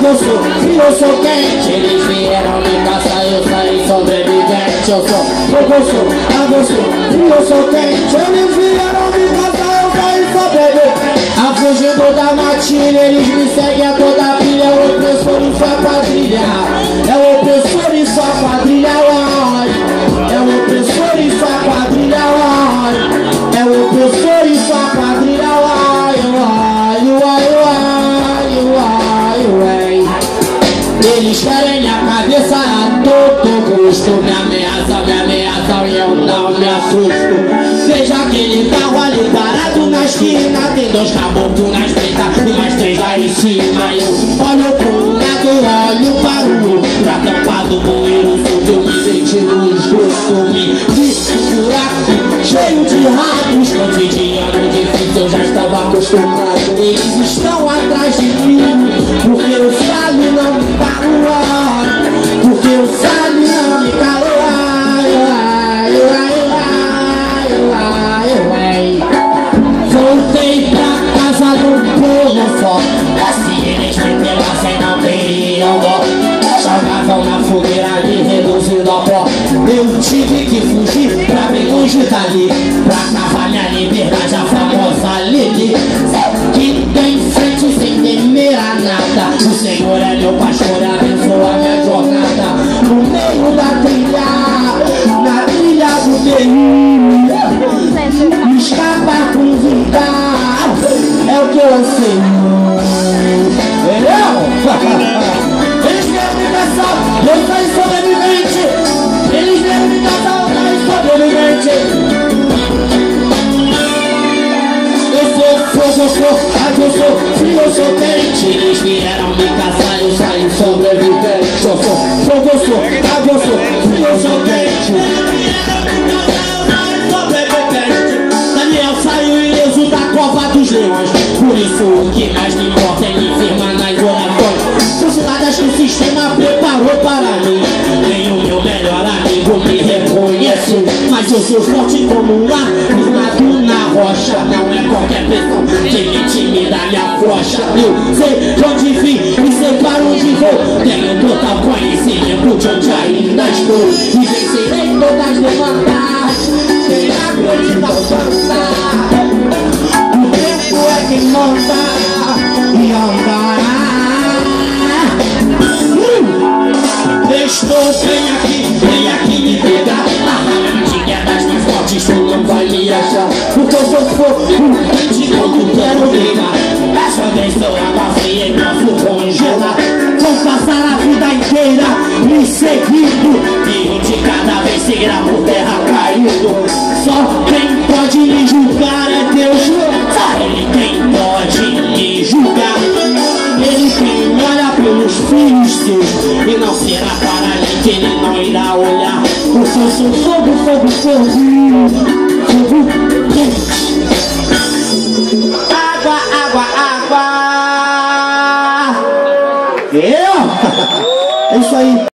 eu sou quente. Eles vieram me caçar, eu saí sobrevivente. Eu sou frio, eu sou quente. Eles vieram me caçar, eu saí sobrevivente. A fugindo da matilha, eles me seguem a toda pilha. É o opressor e sua quadrilha. É o opressor e sua quadrilha. É o opressor e sua quadrilha. É o opressor e sua quadrilha. Eles querem minha cabeça a todo custo. Me ameaçam e eu não me assusto. Veja aquele carro ali parado na esquina. Tem 2 caboclos na espreita e mais 3 lá em cima. Eu olho pro lado, olho para o outro. Pra tampar do bueiro, eu me senti no esgoto. Me buraco cheio de ratos. Cotidiano difícil, eu já estava acostumado. Eles estão atrás de mim, porque eu falo não me paro. Porque o sábio não me calou. Voltei pra casa do povo só. Se eles me pegassem não teriam dó. Jogavam na fogueira ali reduzido a pó. Eu tive que fugir pra bem longe dali, pra cavar minha liberdade, a famosa Lili. Que tem frente sem temer a nada. O Senhor é meu pastor, abençoa minha jornada. No meio da trilha, na trilha do meio, me escapa com vida, é o que eu ensino. Eles vieram me caçar, eu saí sobrevivente. Eles vieram me caçar, eu saí sobrevivente. Eu sou frio, eu sou quente. Eles vieram me caçar, eu saí sobrevivente. Eu sou frio, eu sou quente. Daniel saiu ileso da cova dos leões. Por isso o que mais me importa é me firmar nas orações. Fuziladas que o sistema preparou para mim. Nem o meu melhor amigo me reconhece. Mas eu sou forte como um ar firmado na rocha. Não é qualquer pessoa que me intimida, me afrouxa. Eu sei de onde vim e sei para onde vou. Tenho total conhecimento de onde ainda estou. E vencerei todas as demandas. Sem a grande da santa. O tempo é quem manda e anda. Estou, vem aqui me pegar. A ramadinha das mais fortes, tu não vai me achar. Porque eu sou fogo, de quando quero brigar. Dessa vez sou água fria e posso congelar. Vou passar a vida inteira me seguindo, e de cada vez seguirá por terra caído. Só quem pode me julgar é Deus. Só Ele quem pode me julgar. Ele quem olha pelos filhos seus, e não será para ele que ele não irá olhar. Porque eu sou fogo, fogo, fogo, fogo quente. Água, água, água. É isso aí.